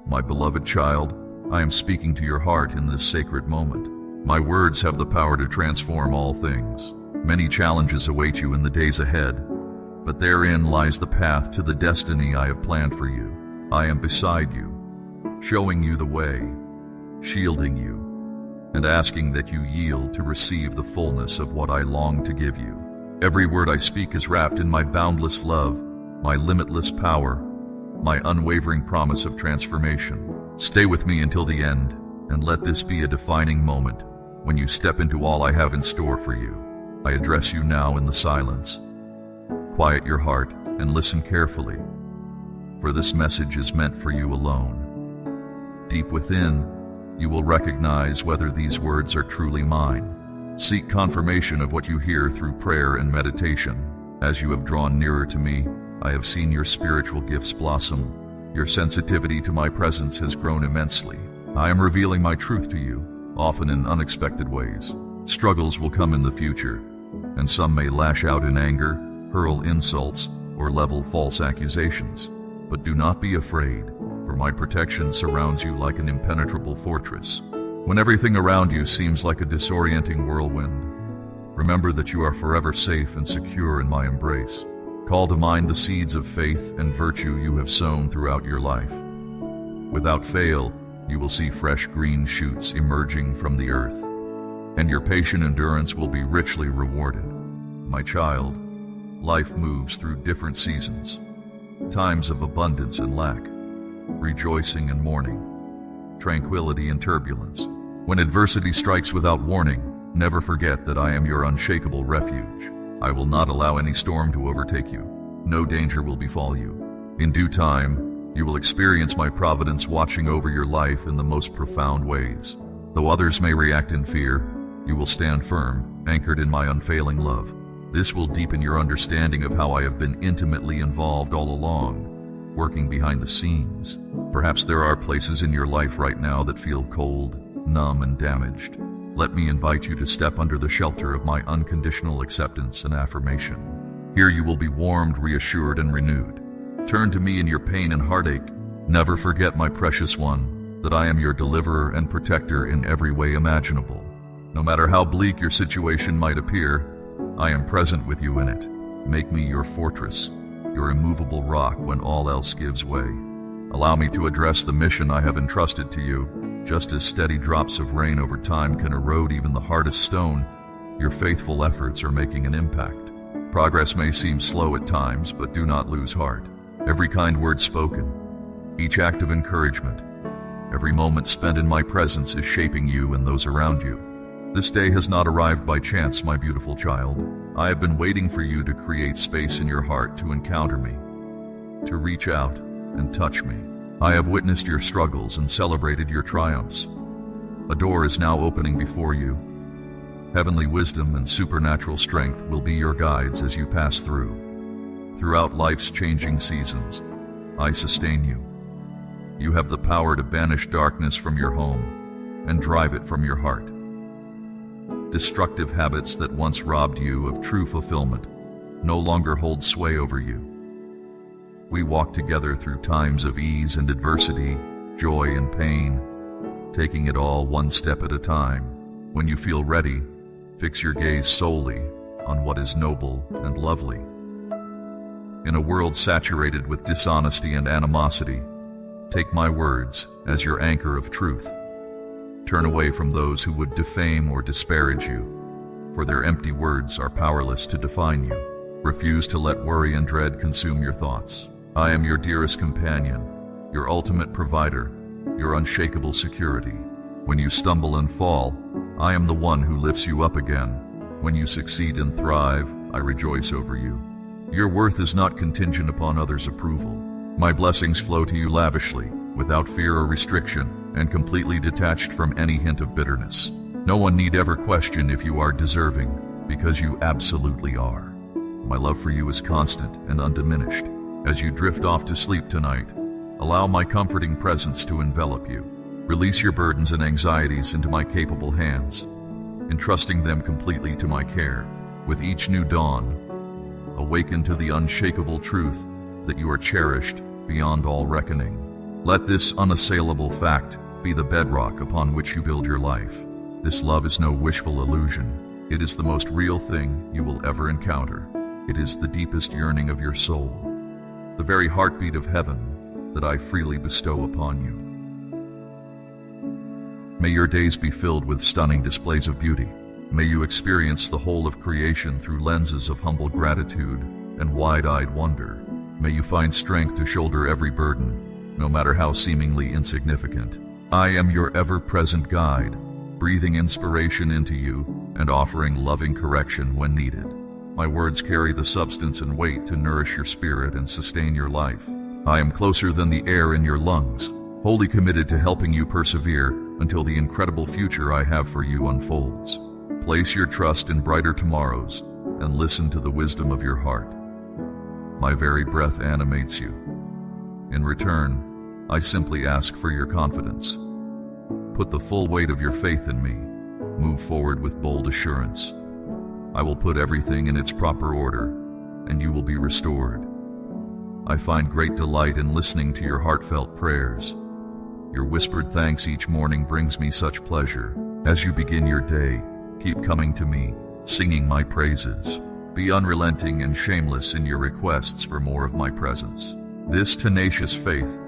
My beloved child, I am speaking to your heart in this sacred moment. My words have the power to transform all things. Many challenges await you in the days ahead, but therein lies the path to the destiny I have planned for you. I am beside you, showing you the way, shielding you, and asking that you yield to receive the fullness of what I long to give you. Every word I speak is wrapped in my boundless love, my limitless power, my unwavering promise of transformation. Stay with me until the end, and let this be a defining moment when you step into all I have in store for you. I address you now in the silence. Quiet your heart and listen carefully, for this message is meant for you alone. Deep within, you will recognize whether these words are truly mine. Seek confirmation of what you hear through prayer and meditation. As you have drawn nearer to me, I have seen your spiritual gifts blossom. Your sensitivity to my presence has grown immensely. I am revealing my truth to you, often in unexpected ways. Struggles will come in the future, and some may lash out in anger, hurl insults, or level false accusations. But do not be afraid, for my protection surrounds you like an impenetrable fortress. When everything around you seems like a disorienting whirlwind, remember that you are forever safe and secure in my embrace. Call to mind the seeds of faith and virtue you have sown throughout your life. Without fail, you will see fresh green shoots emerging from the earth, and your patient endurance will be richly rewarded. My child, life moves through different seasons, times of abundance and lack, rejoicing and mourning, tranquility and turbulence. When adversity strikes without warning, never forget that I am your unshakable refuge. I will not allow any storm to overtake you. No danger will befall you. In due time, you will experience my providence watching over your life in the most profound ways. Though others may react in fear, you will stand firm, anchored in my unfailing love. This will deepen your understanding of how I have been intimately involved all along, working behind the scenes. Perhaps there are places in your life right now that feel cold, numb, and damaged. Let me invite you to step under the shelter of my unconditional acceptance and affirmation. Here you will be warmed, reassured, and renewed. Turn to me in your pain and heartache. Never forget, my precious one, that I am your deliverer and protector in every way imaginable. No matter how bleak your situation might appear, I am present with you in it. Make me your fortress, your immovable rock when all else gives way. Allow me to address the mission I have entrusted to you. Just as steady drops of rain over time can erode even the hardest stone, your faithful efforts are making an impact. Progress may seem slow at times, but do not lose heart. Every kind word spoken, each act of encouragement, every moment spent in my presence is shaping you and those around you. This day has not arrived by chance, my beautiful child. I have been waiting for you to create space in your heart to encounter me, to reach out and touch me. I have witnessed your struggles and celebrated your triumphs. A door is now opening before you. Heavenly wisdom and supernatural strength will be your guides as you pass through. Throughout life's changing seasons, I sustain you. You have the power to banish darkness from your home and drive it from your heart. Destructive habits that once robbed you of true fulfillment no longer hold sway over you. We walk together through times of ease and adversity, joy and pain, taking it all one step at a time. When you feel ready, fix your gaze solely on what is noble and lovely. In a world saturated with dishonesty and animosity, take my words as your anchor of truth. Turn away from those who would defame or disparage you, for their empty words are powerless to define you. Refuse to let worry and dread consume your thoughts. I am your dearest companion, your ultimate provider, your unshakable security. When you stumble and fall, I am the one who lifts you up again. When you succeed and thrive, I rejoice over you. Your worth is not contingent upon others' approval. My blessings flow to you lavishly, without fear or restriction, and completely detached from any hint of bitterness. No one need ever question if you are deserving, because you absolutely are. My love for you is constant and undiminished. As you drift off to sleep tonight, allow my comforting presence to envelop you. Release your burdens and anxieties into my capable hands, entrusting them completely to my care. With each new dawn, awaken to the unshakable truth that you are cherished beyond all reckoning. Let this unassailable fact be the bedrock upon which you build your life. This love is no wishful illusion. It is the most real thing you will ever encounter. It is the deepest yearning of your soul, the very heartbeat of heaven that I freely bestow upon you. May your days be filled with stunning displays of beauty. May you experience the whole of creation through lenses of humble gratitude and wide-eyed wonder. May you find strength to shoulder every burden, no matter how seemingly insignificant. I am your ever-present guide, breathing inspiration into you and offering loving correction when needed. My words carry the substance and weight to nourish your spirit and sustain your life. I am closer than the air in your lungs, wholly committed to helping you persevere until the incredible future I have for you unfolds. Place your trust in brighter tomorrows and listen to the wisdom of your heart. My very breath animates you. In return, I simply ask for your confidence. Put the full weight of your faith in me. Move forward with bold assurance. I will put everything in its proper order, and you will be restored. I find great delight in listening to your heartfelt prayers. Your whispered thanks each morning brings me such pleasure. As you begin your day, keep coming to me, singing my praises. Be unrelenting and shameless in your requests for more of my presence. This tenacious faith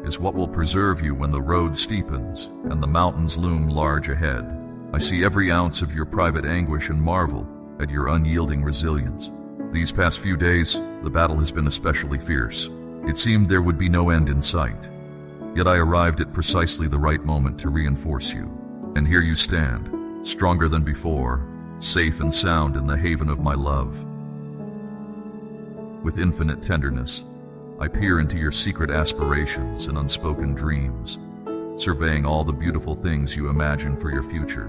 is what will preserve you when the road steepens and the mountains loom large ahead. I see every ounce of your private anguish and marvel at your unyielding resilience. These past few days, the battle has been especially fierce. It seemed there would be no end in sight. Yet I arrived at precisely the right moment to reinforce you. And here you stand, stronger than before, safe and sound in the haven of my love. With infinite tenderness, I peer into your secret aspirations and unspoken dreams, surveying all the beautiful things you imagine for your future.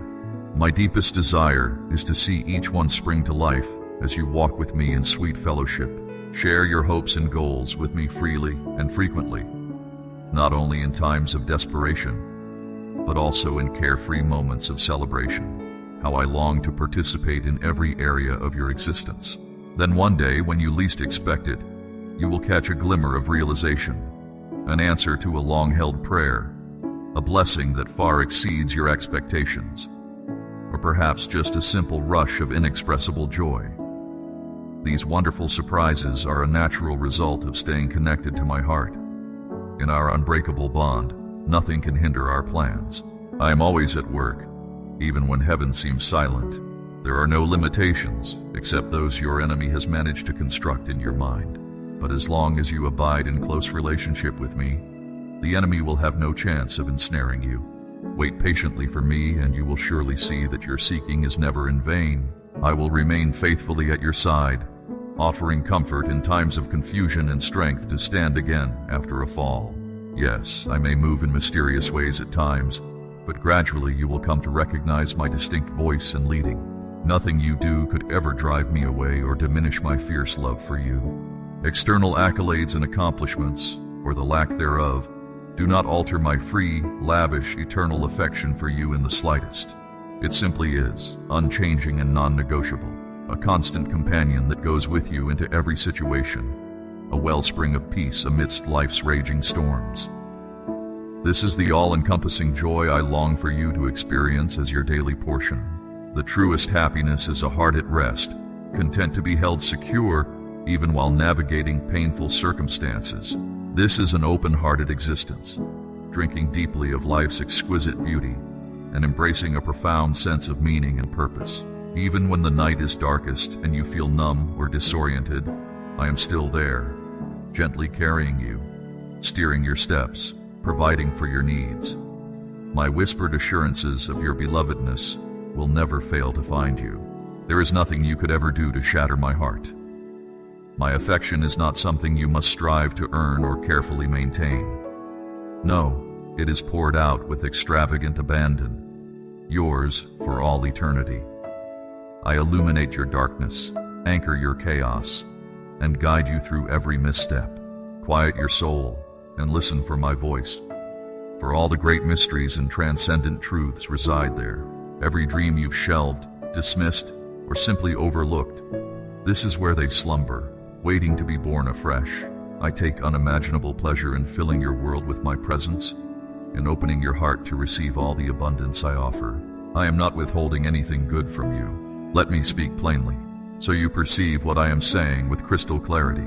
My deepest desire is to see each one spring to life as you walk with me in sweet fellowship. Share your hopes and goals with me freely and frequently, not only in times of desperation, but also in carefree moments of celebration. How I long to participate in every area of your existence. Then one day, when you least expect it, you will catch a glimmer of realization, an answer to a long-held prayer, a blessing that far exceeds your expectations, or perhaps just a simple rush of inexpressible joy. These wonderful surprises are a natural result of staying connected to my heart. In our unbreakable bond, nothing can hinder our plans. I am always at work, even when heaven seems silent. There are no limitations, except those your enemy has managed to construct in your mind. But as long as you abide in close relationship with me, the enemy will have no chance of ensnaring you. Wait patiently for me, and you will surely see that your seeking is never in vain. I will remain faithfully at your side, offering comfort in times of confusion and strength to stand again after a fall. Yes, I may move in mysterious ways at times, but gradually you will come to recognize my distinct voice and leading. Nothing you do could ever drive me away or diminish my fierce love for you. External accolades and accomplishments, or the lack thereof, do not alter my free, lavish, eternal affection for you in the slightest. It simply is, unchanging and non-negotiable, a constant companion that goes with you into every situation, a wellspring of peace amidst life's raging storms. This is the all-encompassing joy I long for you to experience as your daily portion. The truest happiness is a heart at rest, content to be held secure even while navigating painful circumstances. This is an open-hearted existence, drinking deeply of life's exquisite beauty and embracing a profound sense of meaning and purpose. Even when the night is darkest and you feel numb or disoriented, I am still there, gently carrying you, steering your steps, providing for your needs. My whispered assurances of your belovedness will never fail to find you. There is nothing you could ever do to shatter my heart. My affection is not something you must strive to earn or carefully maintain. No, it is poured out with extravagant abandon, yours for all eternity. I illuminate your darkness, anchor your chaos, and guide you through every misstep. Quiet your soul and listen for my voice, for all the great mysteries and transcendent truths reside there. Every dream you've shelved, dismissed, or simply overlooked, this is where they slumber, waiting to be born afresh. I take unimaginable pleasure in filling your world with my presence, in opening your heart to receive all the abundance I offer. I am not withholding anything good from you. Let me speak plainly, so you perceive what I am saying with crystal clarity.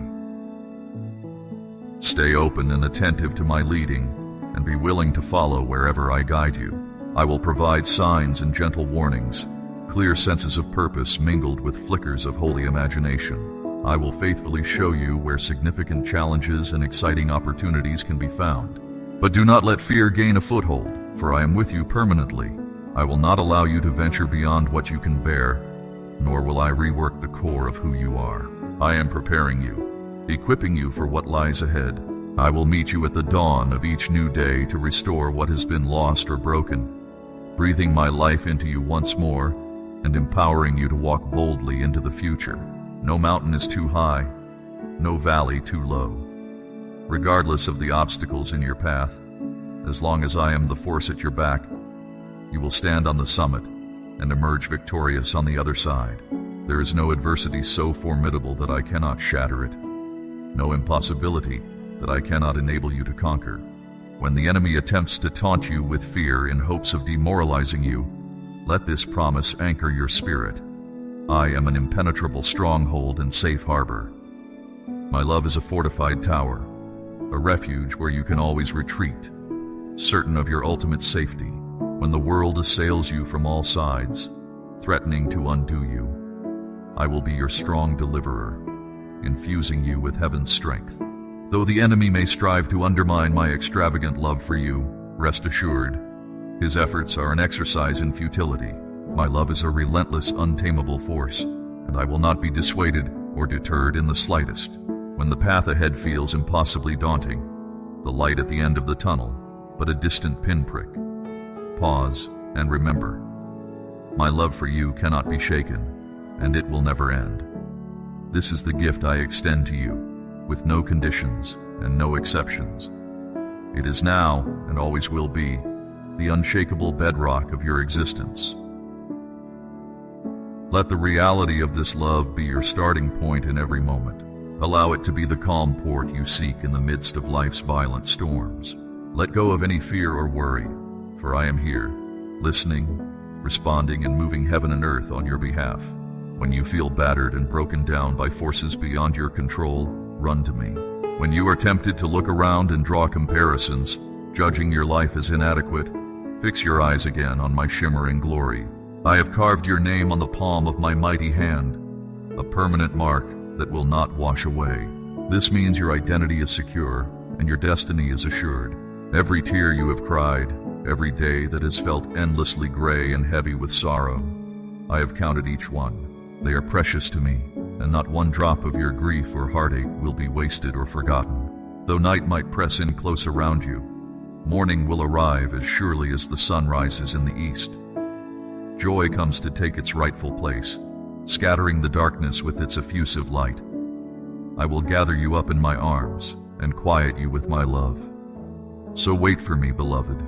Stay open and attentive to my leading, and be willing to follow wherever I guide you. I will provide signs and gentle warnings, clear senses of purpose mingled with flickers of holy imagination. I will faithfully show you where significant challenges and exciting opportunities can be found. But do not let fear gain a foothold, for I am with you permanently. I will not allow you to venture beyond what you can bear, nor will I rework the core of who you are. I am preparing you, equipping you for what lies ahead. I will meet you at the dawn of each new day to restore what has been lost or broken, breathing my life into you once more and empowering you to walk boldly into the future. No mountain is too high, no valley too low. Regardless of the obstacles in your path, as long as I am the force at your back, you will stand on the summit and emerge victorious on the other side. There is no adversity so formidable that I cannot shatter it, no impossibility that I cannot enable you to conquer. When the enemy attempts to taunt you with fear in hopes of demoralizing you, let this promise anchor your spirit. I am an impenetrable stronghold and safe harbor. My love is a fortified tower, a refuge where you can always retreat, certain of your ultimate safety. When the world assails you from all sides, threatening to undo you, I will be your strong deliverer, infusing you with heaven's strength. Though the enemy may strive to undermine my extravagant love for you, rest assured, his efforts are an exercise in futility. My love is a relentless, untamable force, and I will not be dissuaded or deterred in the slightest. When the path ahead feels impossibly daunting, the light at the end of the tunnel but a distant pinprick, pause and remember, my love for you cannot be shaken, and it will never end. This is the gift I extend to you, with no conditions and no exceptions. It is now, and always will be, the unshakable bedrock of your existence. Let the reality of this love be your starting point in every moment. Allow it to be the calm port you seek in the midst of life's violent storms. Let go of any fear or worry, for I am here, listening, responding, and moving heaven and earth on your behalf. When you feel battered and broken down by forces beyond your control, run to me. When you are tempted to look around and draw comparisons, judging your life as inadequate, fix your eyes again on my shimmering glory. I have carved your name on the palm of my mighty hand, a permanent mark that will not wash away. This means your identity is secure and your destiny is assured. Every tear you have cried, every day that has felt endlessly gray and heavy with sorrow, I have counted each one. They are precious to me, and not one drop of your grief or heartache will be wasted or forgotten. Though night might press in close around you, morning will arrive as surely as the sun rises in the east. Joy comes to take its rightful place, scattering the darkness with its effusive light. I will gather you up in my arms and quiet you with my love. So wait for me, beloved.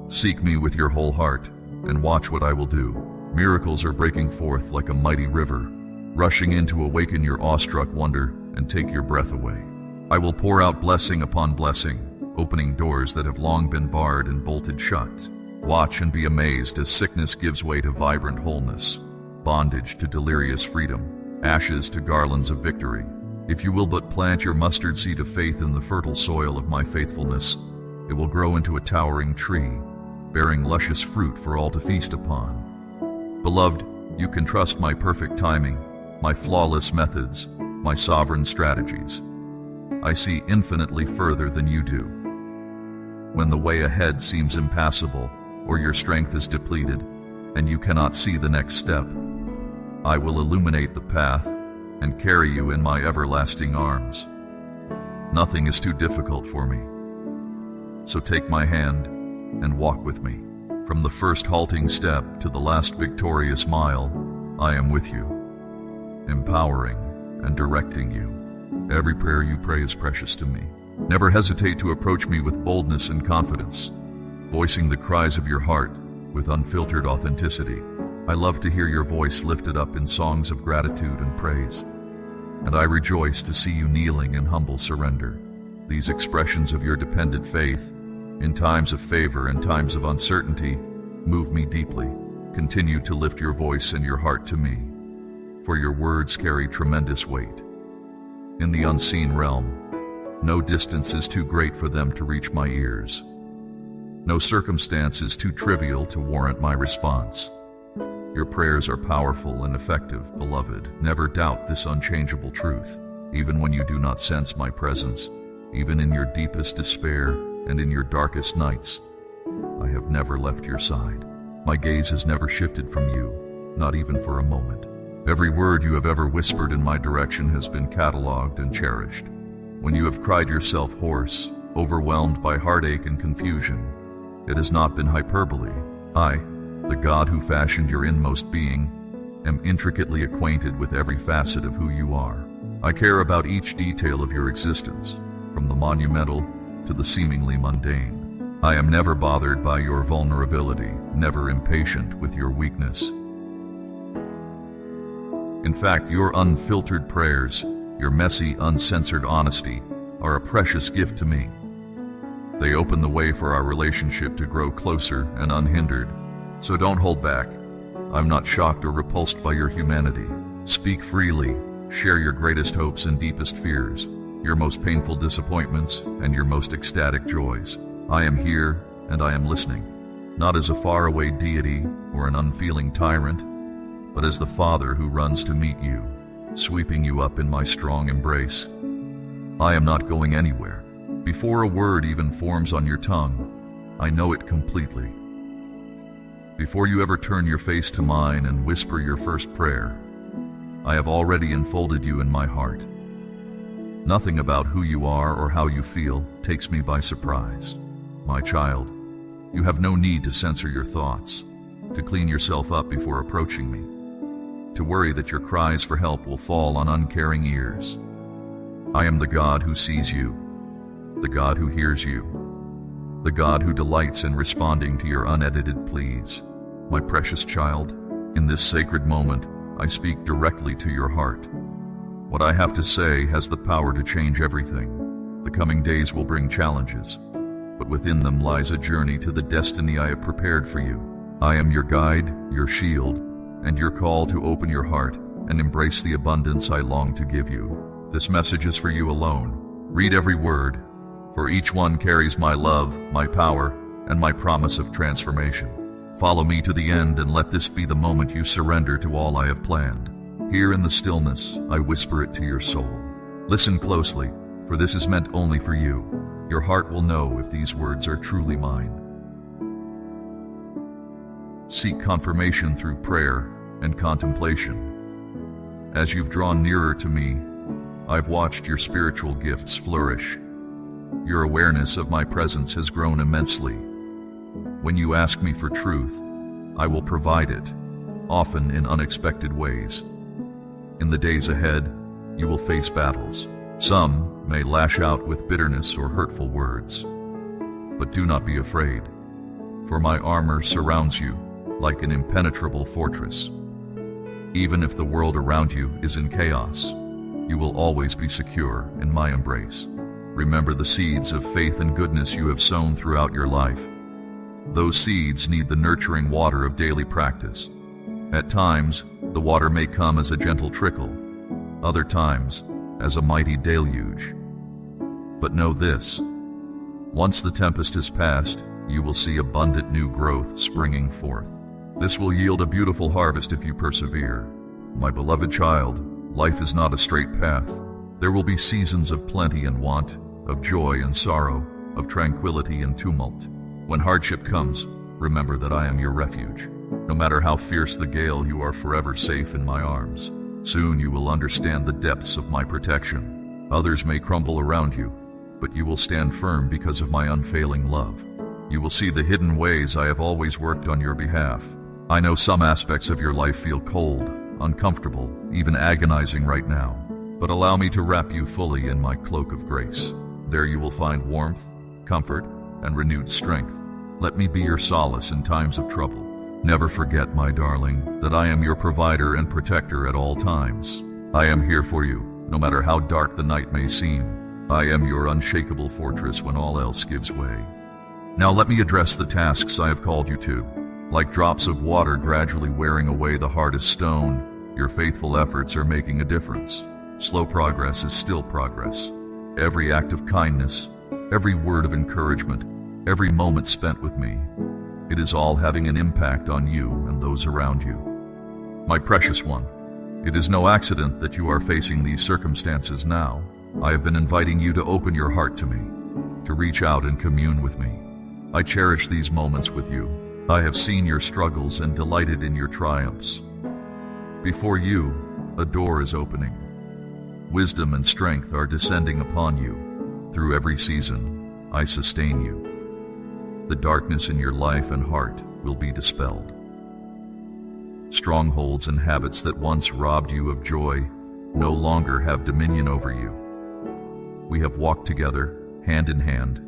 Seek me with your whole heart and watch what I will do. Miracles are breaking forth like a mighty river, rushing in to awaken your awestruck wonder and take your breath away. I will pour out blessing upon blessing, opening doors that have long been barred and bolted shut. Watch and be amazed as sickness gives way to vibrant wholeness, bondage to delirious freedom, ashes to garlands of victory. If you will but plant your mustard seed of faith in the fertile soil of my faithfulness, it will grow into a towering tree, bearing luscious fruit for all to feast upon. Beloved, you can trust my perfect timing, my flawless methods, my sovereign strategies. I see infinitely further than you do. When the way ahead seems impassable, or your strength is depleted, and you cannot see the next step, I will illuminate the path and carry you in my everlasting arms. Nothing is too difficult for me. So take my hand and walk with me. From the first halting step to the last victorious mile, I am with you, empowering and directing you. Every prayer you pray is precious to me. Never hesitate to approach me with boldness and confidence, voicing the cries of your heart with unfiltered authenticity. I love to hear your voice lifted up in songs of gratitude and praise. and I rejoice to see you kneeling in humble surrender. These expressions of your dependent faith, in times of favor and times of uncertainty, move me deeply. Continue to lift your voice and your heart to me, for your words carry tremendous weight. In the unseen realm, no distance is too great for them to reach my ears. No circumstance is too trivial to warrant my response. Your prayers are powerful and effective, beloved. Never doubt this unchangeable truth. Even when you do not sense my presence, even in your deepest despair and in your darkest nights, I have never left your side. My gaze has never shifted from you, not even for a moment. Every word you have ever whispered in my direction has been cataloged and cherished. When you have cried yourself hoarse, overwhelmed by heartache and confusion, it has not been hyperbole. I, the God who fashioned your inmost being, am intricately acquainted with every facet of who you are. I care about each detail of your existence, from the monumental to the seemingly mundane. I am never bothered by your vulnerability, never impatient with your weakness. In fact, your unfiltered prayers, your messy, uncensored honesty, are a precious gift to me. They open the way for our relationship to grow closer and unhindered. So don't hold back. I'm not shocked or repulsed by your humanity. Speak freely, share your greatest hopes and deepest fears, your most painful disappointments and your most ecstatic joys. I am here and I am listening, not as a faraway deity or an unfeeling tyrant, but as the Father who runs to meet you, sweeping you up in my strong embrace. I am not going anywhere. Before a word even forms on your tongue, I know it completely. Before you ever turn your face to mine and whisper your first prayer, I have already enfolded you in my heart. Nothing about who you are or how you feel takes me by surprise. My child, you have no need to censor your thoughts, to clean yourself up before approaching me, to worry that your cries for help will fall on uncaring ears. I am the God who sees you, the God who hears you, the God who delights in responding to your unedited pleas. My precious child, in this sacred moment, I speak directly to your heart. What I have to say has the power to change everything. The coming days will bring challenges, but within them lies a journey to the destiny I have prepared for you. I am your guide, your shield, and your call to open your heart and embrace the abundance I long to give you. This message is for you alone. Read every word, for each one carries my love, my power, and my promise of transformation. Follow me to the end and let this be the moment you surrender to all I have planned. Here in the stillness, I whisper it to your soul. Listen closely, for this is meant only for you. Your heart will know if these words are truly mine. Seek confirmation through prayer and contemplation. As you've drawn nearer to me, I've watched your spiritual gifts flourish. Your awareness of my presence has grown immensely. When you ask me for truth, I will provide it, often in unexpected ways. In the days ahead, you will face battles. Some may lash out with bitterness or hurtful words. But do not be afraid, for my armor surrounds you like an impenetrable fortress. Even if the world around you is in chaos, you will always be secure in my embrace. Remember the seeds of faith and goodness you have sown throughout your life. Those seeds need the nurturing water of daily practice. At times, the water may come as a gentle trickle, other times as a mighty deluge. But know this, once the tempest is past, you will see abundant new growth springing forth. This will yield a beautiful harvest if you persevere. My beloved child, life is not a straight path. There will be seasons of plenty and want, of joy and sorrow, of tranquility and tumult. When hardship comes, remember that I am your refuge. No matter how fierce the gale, you are forever safe in my arms. Soon you will understand the depths of my protection. Others may crumble around you, but you will stand firm because of my unfailing love. You will see the hidden ways I have always worked on your behalf. I know some aspects of your life feel cold, uncomfortable, even agonizing right now, but allow me to wrap you fully in my cloak of grace. There you will find warmth, comfort, and renewed strength. Let me be your solace in times of trouble. Never forget, my darling, that I am your provider and protector at all times. I am here for you, No matter how dark the night may seem, I am your unshakable fortress when all else gives way. Now let me address the tasks I have called you to. Like drops of water gradually wearing away the hardest stone, your faithful efforts are making a difference. Slow progress is still progress. Every act of kindness, every word of encouragement, every moment spent with me, it is all having an impact on you and those around you. My precious one, it is no accident that you are facing these circumstances now. I have been inviting you to open your heart to me, to reach out and commune with me. I cherish these moments with you. I have seen your struggles and delighted in your triumphs. Before you, a door is opening. Wisdom and strength are descending upon you. Through every season, I sustain you. The darkness in your life and heart will be dispelled. Strongholds and habits that once robbed you of joy no longer have dominion over you. We have walked together, hand in hand,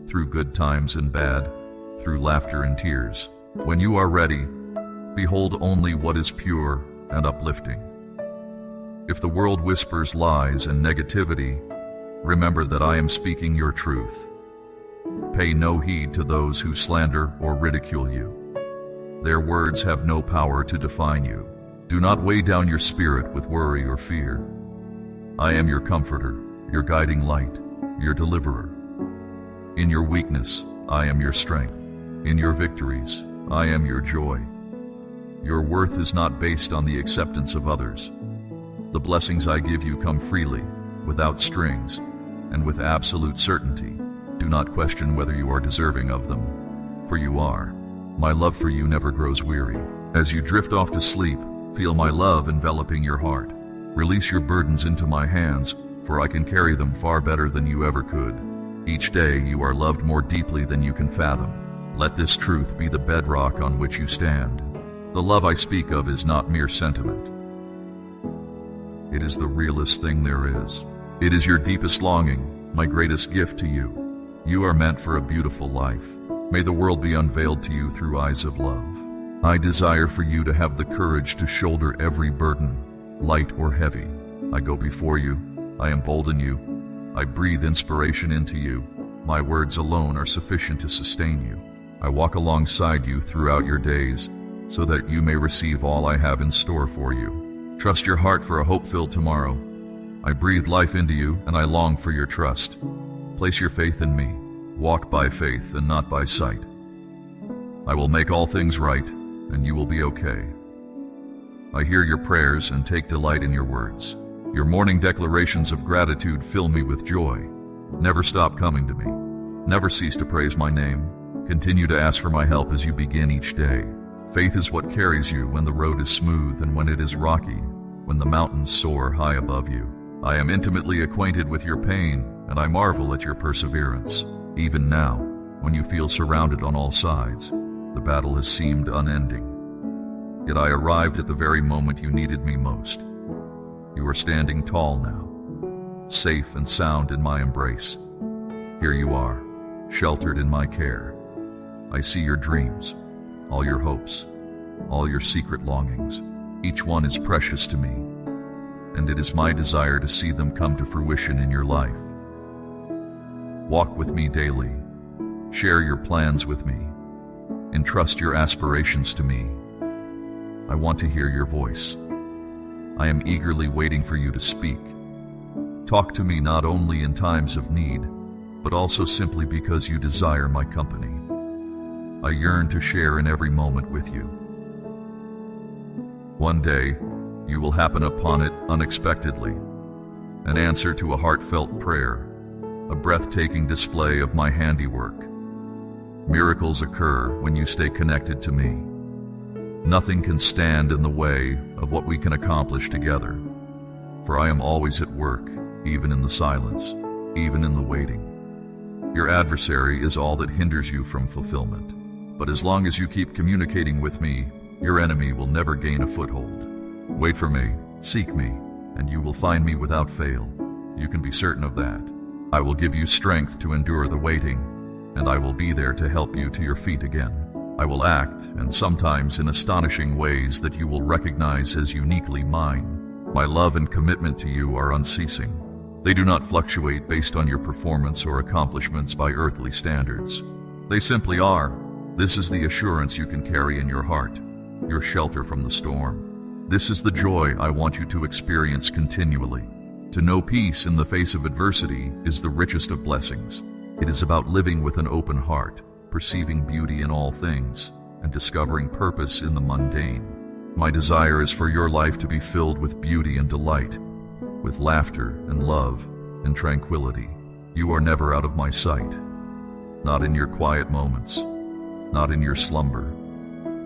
through good times and bad, through laughter and tears. When you are ready, behold only what is pure and uplifting. If the world whispers lies and negativity, remember that I am speaking your truth. Pay no heed to those who slander or ridicule you. Their words have no power to define you. Do not weigh down your spirit with worry or fear. I am your comforter, your guiding light, your deliverer. In your weakness, I am your strength. In your victories, I am your joy. Your worth is not based on the acceptance of others. The blessings I give you come freely, without strings, and with absolute certainty. Do not question whether you are deserving of them, for you are. My love for you never grows weary. As you drift off to sleep, feel my love enveloping your heart. Release your burdens into my hands, for I can carry them far better than you ever could. Each day you are loved more deeply than you can fathom. Let this truth be the bedrock on which you stand. The love I speak of is not mere sentiment. It is the realest thing there is. It is your deepest longing, my greatest gift to you. You are meant for a beautiful life. May the world be unveiled to you through eyes of love. I desire for you to have the courage to shoulder every burden, light or heavy. I go before you. I embolden you. I breathe inspiration into you. My words alone are sufficient to sustain you. I walk alongside you throughout your days so that you may receive all I have in store for you. Trust your heart for a hope-filled tomorrow. I breathe life into you and I long for your trust. Place your faith in me. Walk by faith and not by sight. I will make all things right, and you will be okay. I hear your prayers and take delight in your words. Your morning declarations of gratitude fill me with joy. Never stop coming to me. Never cease to praise my name. Continue to ask for my help as you begin each day. Faith is what carries you when the road is smooth and when it is rocky, when the mountains soar high above you. I am intimately acquainted with your pain, and I marvel at your perseverance. Even now, when you feel surrounded on all sides, the battle has seemed unending. Yet I arrived at the very moment you needed me most. You are standing tall now, safe and sound in my embrace. Here you are, sheltered in my care. I see your dreams, all your hopes, all your secret longings. Each one is precious to me, and it is my desire to see them come to fruition in your life. Walk with me daily. Share your plans with me. Entrust your aspirations to me. I want to hear your voice. I am eagerly waiting for you to speak. Talk to me not only in times of need, but also simply because you desire my company. I yearn to share in every moment with you. One day, you will happen upon it unexpectedly, an answer to a heartfelt prayer, a breathtaking display of my handiwork. Miracles occur when you stay connected to me. Nothing can stand in the way of what we can accomplish together, for I am always at work, even in the silence, even in the waiting. Your adversary is all that hinders you from fulfillment, but as long as you keep communicating with me, your enemy will never gain a foothold. Wait for me, seek me, and you will find me without fail. You can be certain of that. I will give you strength to endure the waiting, and I will be there to help you to your feet again. I will act, and sometimes in astonishing ways that you will recognize as uniquely mine. My love and commitment to you are unceasing. They do not fluctuate based on your performance or accomplishments by earthly standards. They simply are. This is the assurance you can carry in your heart, your shelter from the storm. This is the joy I want you to experience continually. To know peace in the face of adversity is the richest of blessings. It is about living with an open heart, perceiving beauty in all things, and discovering purpose in the mundane. My desire is for your life to be filled with beauty and delight, with laughter and love and tranquility. You are never out of my sight. Not in your quiet moments, not in your slumber,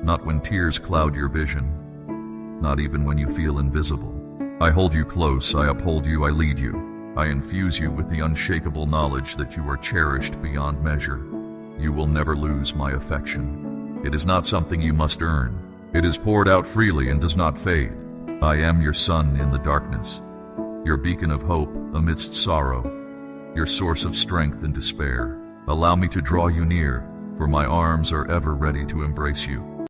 not when tears cloud your vision, not even when you feel invisible. I hold you close, I uphold you, I lead you. I infuse you with the unshakable knowledge that you are cherished beyond measure. You will never lose my affection. It is not something you must earn. It is poured out freely and does not fade. I am your sun in the darkness, your beacon of hope amidst sorrow, your source of strength in despair. Allow me to draw you near, for my arms are ever ready to embrace you.